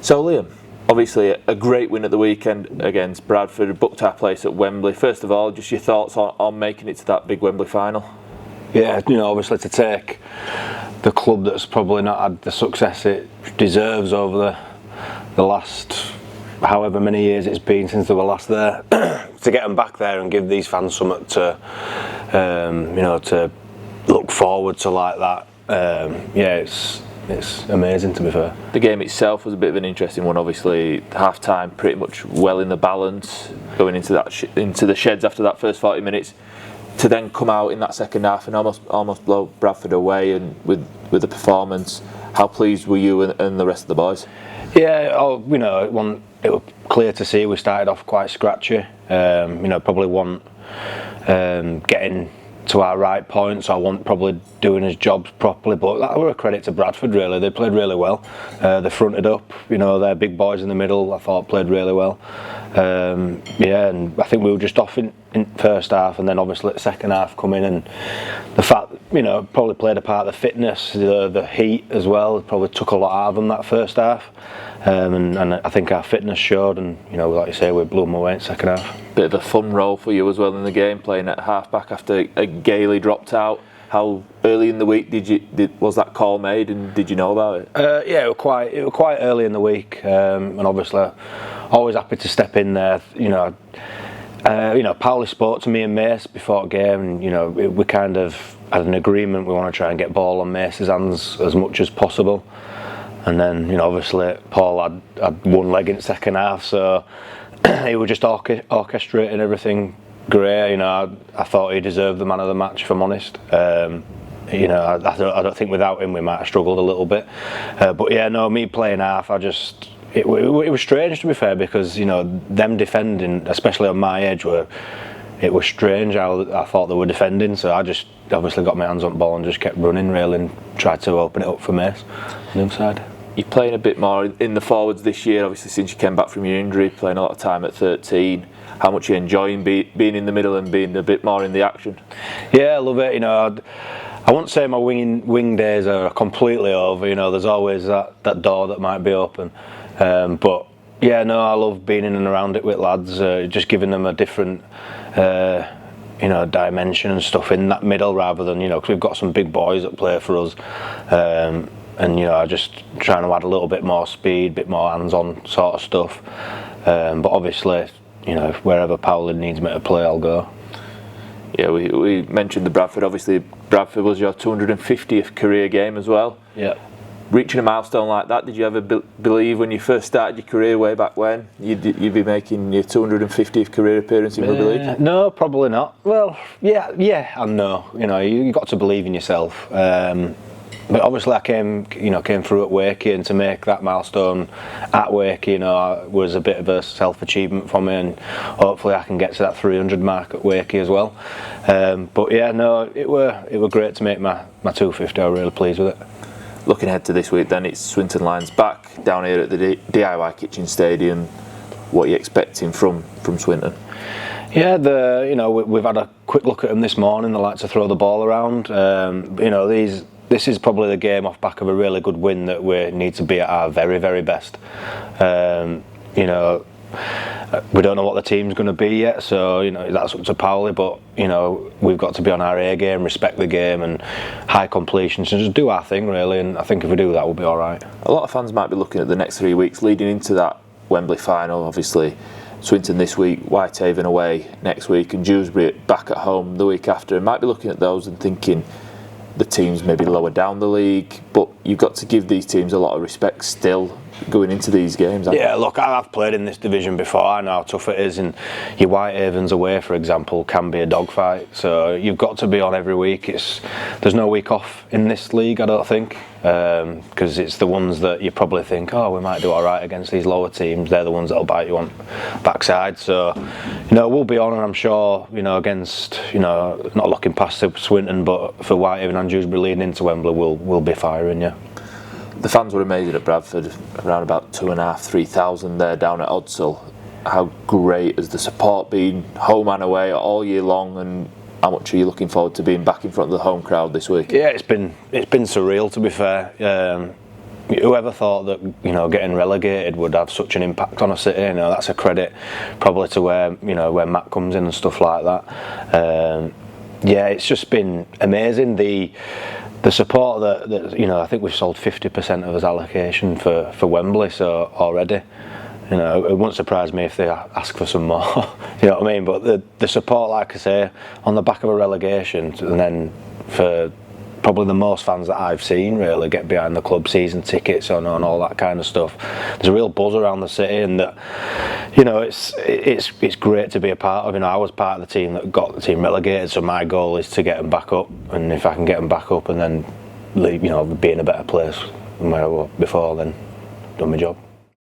So Liam, obviously a great win at the weekend against Bradford, booked our place at Wembley. First of all, just your thoughts on making it to that big Wembley final? Yeah, obviously to take the club that's probably not had the success it deserves over the last however many years it's been since they were last there, to get them back there and give these fans something to, to look forward to like that. It's amazing, to be fair. The game itself was a bit of an interesting one. Obviously, half-time pretty much well in the balance, going into the sheds after that first 40 minutes, to then come out in that second half and almost blow Bradford away and with the performance. How pleased were you and the rest of the boys? Yeah, it was clear to see we started off quite scratchy. Probably weren't getting to our right points. I wasn't probably doing his jobs properly, but that were a credit to Bradford, really. They played really well. They fronted up, their big boys in the middle, I thought played really well. And I think we were just off in first half, and then obviously the second half come in, and the fact, probably played a part, the fitness, the heat as well, probably took a lot out of them that first half. And I think our fitness showed, and like you say, we blew them away in the second half. Bit of a fun role for you as well in the game, playing at halfback after Gailey dropped out. How early in the week was that call made, and did you know about it? It was quite early in the week, and obviously always happy to step in there. Powley spoke to me and Mace before the game, and we kind of had an agreement. We want to try and get ball on Mace's hands as much as possible. And then, obviously, Paul had one leg in the second half, so he was just orchestrating everything great. I thought he deserved the man of the match, if I'm honest. I don't think without him we might have struggled a little bit. Me playing half, it was strange, to be fair, because them defending, especially on my edge, it was strange how I thought they were defending. So I just obviously got my hands on the ball and just kept running, really, and tried to open it up for Mace on the inside. You're playing a bit more in the forwards this year, obviously, since you came back from your injury, playing a lot of time at 13. How much are you enjoying being in the middle and being a bit more in the action? Yeah, I love it. I won't say my wing days are completely over. There's always that door that might be open. But I love being in and around it with lads, just giving them a different dimension and stuff in that middle, rather than, because we've got some big boys that play for us. Just trying to add a little bit more speed, a bit more hands-on sort of stuff. But obviously, wherever Powell needs me to play, I'll go. Yeah, we mentioned the Bradford. Obviously, Bradford was your 250th career game as well. Yeah. Reaching a milestone like that, did you ever believe when you first started your career way back when you'd be making your 250th career appearance in Rugby League? No, probably not. Well, yeah and no. You got to believe in yourself. But obviously I came through at Wakey, and to make that milestone at Wakey, was a bit of a self-achievement for me, and hopefully I can get to that 300 mark at Wakey as well. It were great to make my 250. I was really pleased with it. Looking ahead to this week, then it's Swinton Lions back down here at the DIY Kitchen Stadium. What are you expecting from Swinton? Yeah, we've had a quick look at them this morning. They like to throw the ball around. This is probably the game off back of a really good win that we need to be at our very, very best. We don't know what the team's going to be yet, so that's up to Powley. But we've got to be on our A game, respect the game, and high completions, and just do our thing, really. And I think if we do that, we'll be all right. A lot of fans might be looking at the next 3 weeks leading into that Wembley final. Obviously, Swinton this week, Whitehaven away next week, and Dewsbury back at home the week after. And might be looking at those and thinking the teams maybe lower down the league, but you've got to give these teams a lot of respect still going into these games. Yeah, look, I've played in this division before. I know how tough it is, and your Whitehavens away, for example, can be a dogfight. So you've got to be on every week. There's no week off in this league, I don't think, because it's the ones that you probably think, we might do all right against these lower teams. They're the ones that'll bite you on backside. So we'll be on, and I'm sure against not looking past Swinton, but for Whitehaven and Dewsbury leading into Wembley, we'll be firing. Yeah. The fans were amazing at Bradford, around about 2,500-3,000 there down at Odsall. How great has the support been, home and away, all year long, and how much are you looking forward to being back in front of the home crowd this week? Yeah, it's been surreal, to be fair. whoever thought that getting relegated would have such an impact on a city? That's a credit probably to where Matt comes in and stuff like that. Yeah, it's just been amazing the support that I think we've sold 50% of his allocation for Wembley so already. It wouldn't surprise me if they ask for some more. You know what I mean? But the support, like I say, on the back of a relegation, and then for probably the most fans that I've seen really get behind the club, season tickets on all that kind of stuff. There's a real buzz around the city, and that it's great to be a part of. I was part of the team that got the team relegated, so my goal is to get them back up, and if I can get them back up and then leave, be in a better place than where I was before, then done my job.